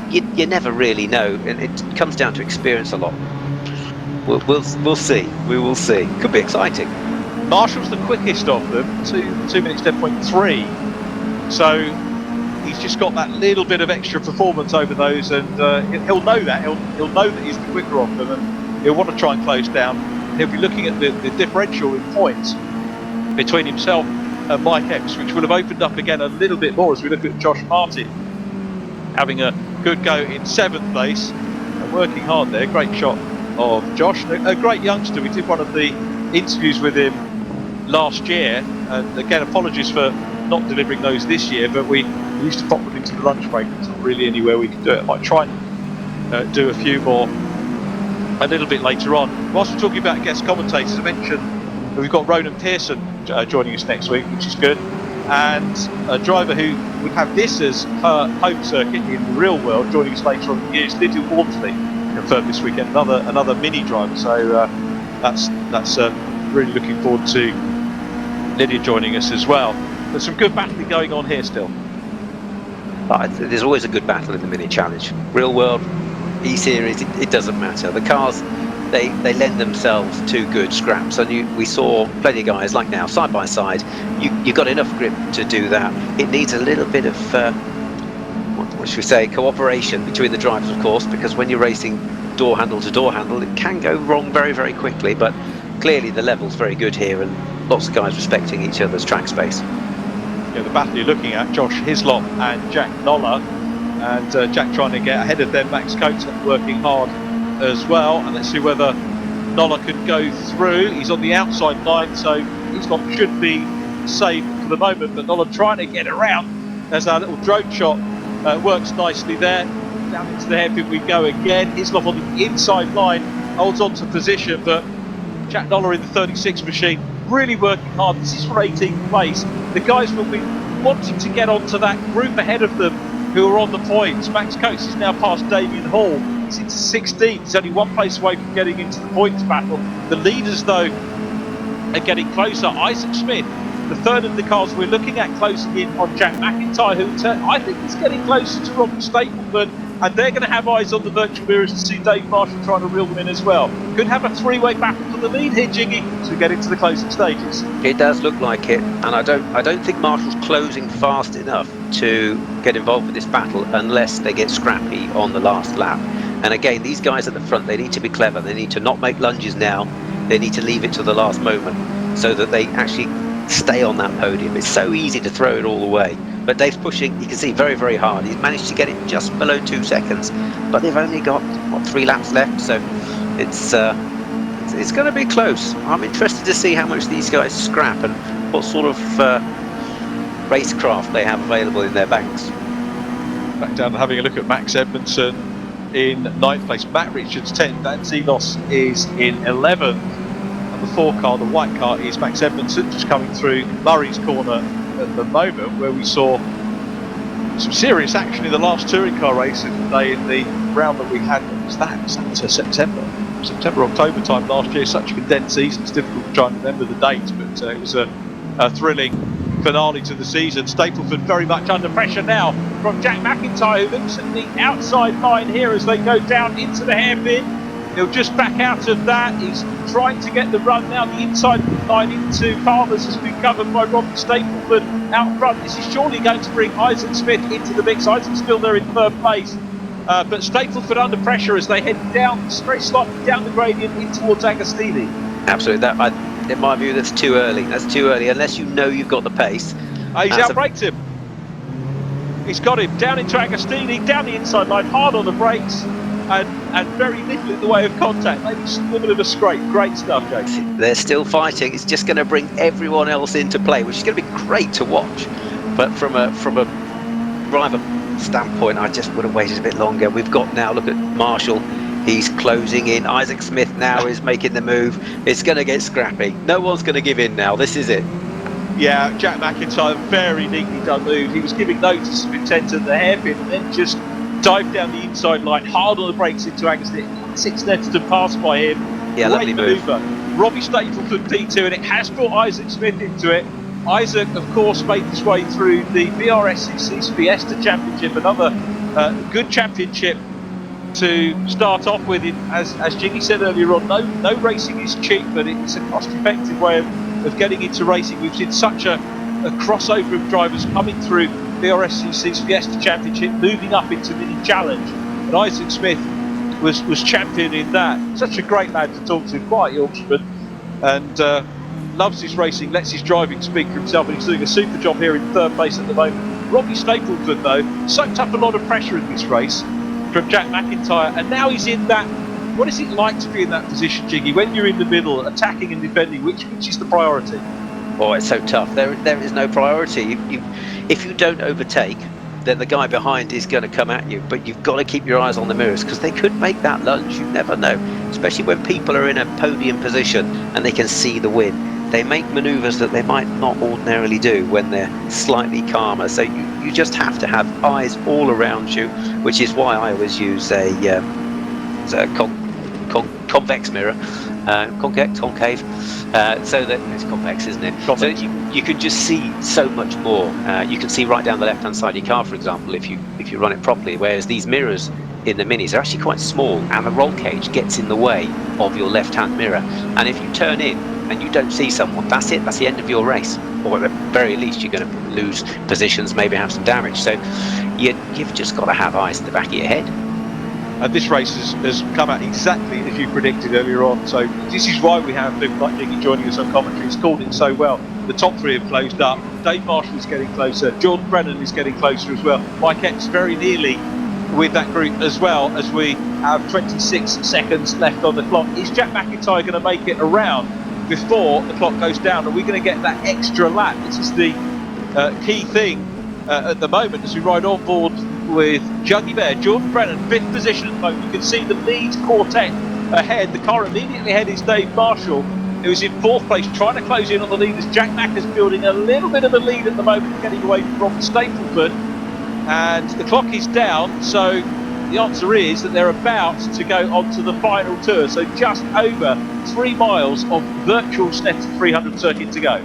you never really know, and it comes down to experience a lot. We'll see. We will see. Could be exciting. Marshall's the quickest of them, 2 minutes 10.3 So he's just got that little bit of extra performance over those, and he'll know that. He'll know that he's the quicker of them, and he'll want to try and close down. And he'll be looking at the differential in points between himself and Mike Epps, which will have opened up again a little bit more as we look at Josh Martin having a good go in 7th place and working hard there. Great shot of Josh, a great youngster. We did one of the interviews with him last year, and again apologies for not delivering those this year, but we used to pop them into the lunch break. It's not really anywhere we can do it. I might try and do a few more a little bit later on. Whilst we're talking about guest commentators, I mentioned we've got Ronan Pearson joining us next week, which is good, and a driver who would have this as her home circuit in the real world joining us later on in the year is Lydia Walmsley, confirmed this weekend, another mini driver. So that's really looking forward to Lydia joining us as well. There's some good battling going on here still. There's always a good battle in the mini challenge. Real world, E-Series, it doesn't matter. The cars, they lend themselves to good scraps, and we saw plenty of guys like now side by side. You got enough grip to do that. It needs a little bit of what should we say, cooperation between the drivers, of course, because when you're racing door handle to door handle, it can go wrong very, very quickly. But clearly the level's very good here, and lots of guys respecting each other's track space. Yeah, the battle you're looking at, Josh Hislop and Jack Noller, and Jack trying to get ahead of them. Max Coates working hard as well, and let's see whether Noller can go through. He's on the outside line, so Hislop should be safe for the moment, but Noller trying to get around. There's our little drone shot, works nicely there. Down into the hairpin we go again. Hislop on the inside line, holds on to position, but Jack Noller in the 36 machine really working hard. This is for 18th place. The guys will be wanting to get onto that group ahead of them who are on the points. Max Coates is now past Damien Hall. He's into 16th. He's only one place away from getting into the points battle. The leaders, though, are getting closer. Isaac Smith, the third of the cars we're looking at, closing in on Jack McIntyre, who I think is getting closer to Robbie Stapleton, and they're going to have eyes on the virtual mirrors to see Dave Marshall trying to reel them in as well. Could have a three-way battle for the lead here, Jiggy, as we get into the closing stages. It does look like it, and I don't think Marshall's closing fast enough to get involved with this battle unless they get scrappy on the last lap. And again, these guys at the front, they need to be clever. They need to not make lunges now. They need to leave it to the last moment so that they actually stay on that podium. It's so easy to throw it all away. But Dave's pushing, you can see, very, very hard. He's managed to get it just below 2 seconds, but they've only got, 3 laps left, so it's going to be close. I'm interested to see how much these guys scrap and what sort of racecraft they have available in their banks. Back down and having a look at Max Edmondson in 9th place, Matt Richards 10th, Dan Zelos is in 11th, and the 4 car, the white car, is Max Edmondson, just coming through Murray's corner at the moment, where we saw some serious action in the last touring car race of the day in the round that we had. Was that September, October time last year. Such a condensed season, it's difficult to try and remember the dates, but it was a thrilling finale to the season. Stapleford very much under pressure now from Jack McIntyre, who looks at the outside line here as they go down into the hairpin. He'll just back out of that. He's trying to get the run now. The inside line into Palmer's has been covered by Robbie Stapleford out front. This is surely going to bring Isaac Smith into the mix. Isaac's still there in 3rd place. But Stapleford under pressure as they head down, very slightly down the gradient in towards Agostini. Absolutely. In my view, that's too early. That's too early, unless you know you've got the pace. He's outbraked him. He's got him down into Agostini, down the inside line, hard on the brakes. And very little in the way of contact, maybe just a little bit of a scrape. Great stuff, James. They're still fighting. It's just going to bring everyone else into play, which is going to be great to watch. But from a driver standpoint, I just would have waited a bit longer. We've got now, look at Marshall. He's closing in. Isaac Smith now is making the move. It's going to get scrappy. No one's going to give in now. This is it. Yeah, Jack McIntyre, very neatly done move. He was giving notice of intent at the hairpin and then just dived down the inside line, hard on the brakes into Agostini. Classic Snetterton pass by him. Yeah, lovely move. Robbie Stapleton P2, and it has brought Isaac Smith into it. Isaac, of course, made his way through the BRS Fiesta Championship, another good championship to start off with. As Jiggy said earlier on, no racing is cheap, but it's a cost-effective way of getting into racing. We've seen such a a crossover of drivers coming through BRSCC's Fiesta Championship, moving up into Mini Challenge, and Isaac Smith was champion in that. Such a great lad to talk to, quite Yorkshireman, and loves his racing, lets his driving speak for himself, and he's doing a super job here in third place at the moment. Robbie Stapleton, though, soaked up a lot of pressure in this race from Jack McIntyre, and now he's in that. What is it like to be in that position, Jiggy, when you're in the middle, attacking and defending? Which is the priority? Oh, it's so tough. There is no priority. If you don't overtake, then the guy behind is going to come at you. But you've got to keep your eyes on the mirrors, because they could make that lunge. You never know, especially when people are in a podium position and they can see the win. They make manoeuvres that they might not ordinarily do when they're slightly calmer. So you just have to have eyes all around you, which is why I always use a convex mirror, concave, so that it's convex, isn't it? So that you can just see so much more. You can see right down the left-hand side of your car, for example, if you run it properly. Whereas these mirrors in the minis are actually quite small, and the roll cage gets in the way of your left-hand mirror. And if you turn in and you don't see someone, that's it. That's the end of your race, or at the very least, you're going to lose positions, maybe have some damage. So you've just got to have eyes at the back of your head. And this race has come out exactly as you predicted earlier on. So this is why we have people like Jiggy joining us on commentary. He's called it so well. The top three have closed up. Dave Marshall is getting closer. Jordan Brennan is getting closer as well. Mike Epps very nearly with that group as well, as we have 26 seconds left on the clock. Is Jack McIntyre going to make it around before the clock goes down? Are we going to get that extra lap? This is the key thing at the moment as we ride on board with Juggy Bear. Jordan Brennan, 5th position at the moment. You can see the lead quartet ahead. The car immediately ahead is Dave Marshall, who is in 4th place, trying to close in on the leaders. Jack Mack is building a little bit of a lead at the moment, getting away from Stapleton, and the clock is down, so the answer is that they're about to go on to the final tour. So just over 3 miles of virtual Snetterton 300 circuit to go.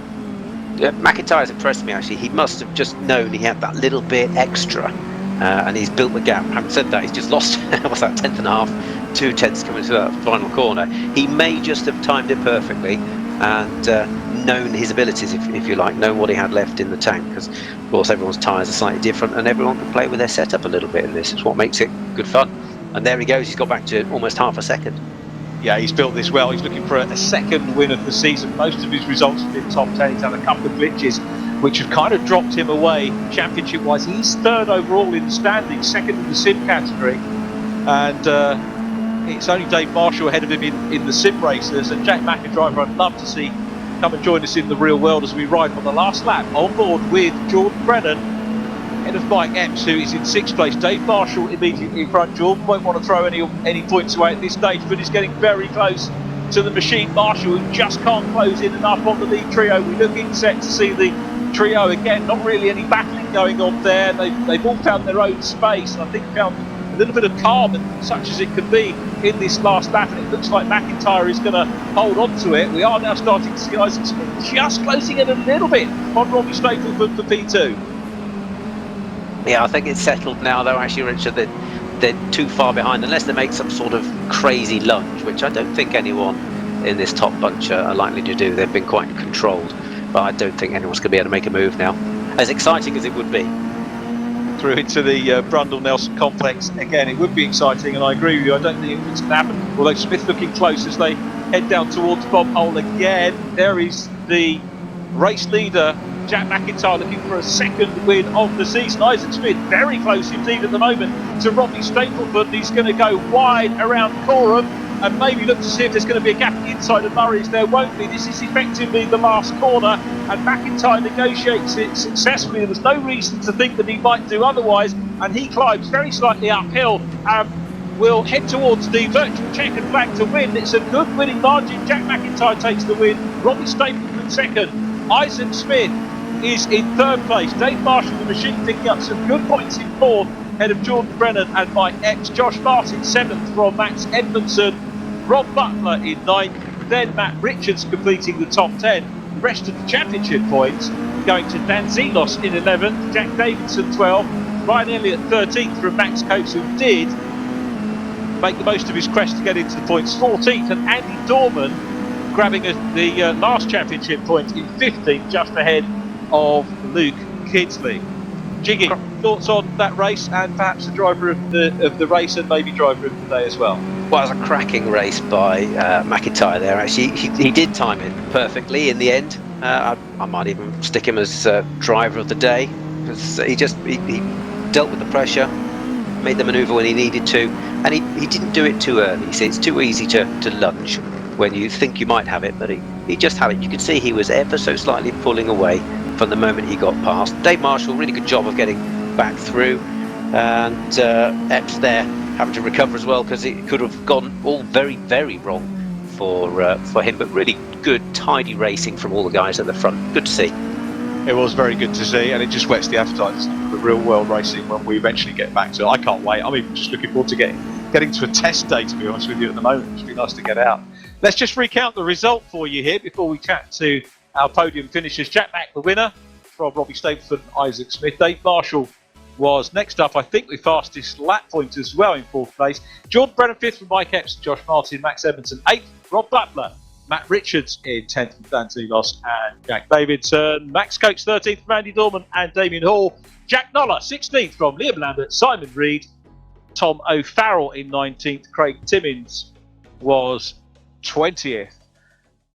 Yeah, McIntyre's impressed me, actually. He must have just known he had that little bit extra. And he's built the gap. Having said that, he's just lost, what's that, 10th and a half, 2 tenths coming to that final corner. He may just have timed it perfectly and known his abilities, if you like, known what he had left in the tank, because of course everyone's tyres are slightly different and everyone can play with their setup a little bit in this. It's what makes it good fun. And there he goes, he's got back to almost half a second. Yeah, he's built this well. He's looking for a second win of the season. Most of his results have been top 10. He's had a couple of glitches which have kind of dropped him away championship wise. He's 3rd overall in the standings, 2nd in the sim category, and it's only Dave Marshall ahead of him in the sim races. And Jack McIntyre, I'd love to see come and join us in the real world as we ride on the last lap on board with Jordan Brennan ahead of Mike Epps, who is in 6th place. Dave Marshall immediately in front. Jordan won't want to throw any points away at this stage, but he's getting very close to the machine Marshall, who just can't close in enough on the lead trio. We're looking set to see the trio again. Not really any battling going on there. They've all found their own space, and I think found a little bit of calm, and such as it can be in this last lap, and it looks like McIntyre is going to hold on to it. We are now starting to see Isaac Smith just closing in a little bit on Robbie Stapleton for P2. Yeah, I think it's settled now, though, actually, Richard, that they're too far behind, unless they make some sort of crazy lunge, which I don't think anyone in this top bunch are likely to do. They've been quite controlled, but I don't think anyone's going to be able to make a move now, as exciting as it would be. Through into the Brundle-Nelson complex again, it would be exciting, and I agree with you. I don't think it's going to happen, although Smith looking close as they head down towards Bob Hole again. There is the race leader, Jack McIntyre, looking for a second win of the season. Isaac Smith very close indeed at the moment to Robbie Stapleton. He's going to go wide around Coram and maybe look to see if there's going to be a gap at the inside of Murray's. There won't be. This is effectively the last corner, and McIntyre negotiates it successfully. There's no reason to think that he might do otherwise, and he climbs very slightly uphill and will head towards the virtual checkered flag to win. It's a good winning margin. Jack McIntyre takes the win, Robbie Stapleton second, Isaac Smith is in 3rd place. Dave Marshall, the machine, picking up some good points in 4th, ahead of Jordan Brennan and Mike Epps. Josh Martin 7th from Max Edmondson. Rob Butler in 9th. Then Matt Richards completing the top 10. The rest of the championship points going to Dan Zelos in 11th, Jack Davidson 12th, Ryan Elliott 13th from Max Coates, who did make the most of his crest to get into the points, 14th, and Andy Dorman grabbing the last championship point in 15th, just ahead of Luke Kidsley. Jiggy, thoughts on that race and perhaps the driver of the race and maybe driver of the day as well? Well, it was a cracking race by McIntyre there. Actually, he did time it perfectly in the end. I might even stick him as driver of the day because he dealt with the pressure, made the manoeuvre when he needed to, and he didn't do it too early. See, it's too easy to lunge when you think you might have it, but he just had it. You could see he was ever so slightly pulling away from the moment he got past. Dave Marshall, really good job of getting back through, and Epps there having to recover as well because it could have gone all very, very wrong for him. But really good, tidy racing from all the guys at the front. Good to see. It was very good to see, and it just whets the appetite for the real world racing when we eventually get back to it. I can't wait. I'm even just looking forward to getting to a test day, to be honest with you, at the moment. It's be nice to get out. Let's just recount the result for you here before we chat to our podium finishers. Jack Mack, the winner, from Robbie Stapleford and Isaac Smith. Dave Marshall was next up, I think, with fastest lap point as well in 4th place. Jordan Brennan 5th from Mike Epps, Josh Martin, Max Edmondson 8th, Rob Butler, Matt Richards in 10th with Anthony Loss and Jack Davidson, Max Coates 13th from Andy Dorman and Damien Hall, Jack Noller 16th from Liam Lambert, Simon Reed, Tom O'Farrell in 19th, Craig Timmins was 20th.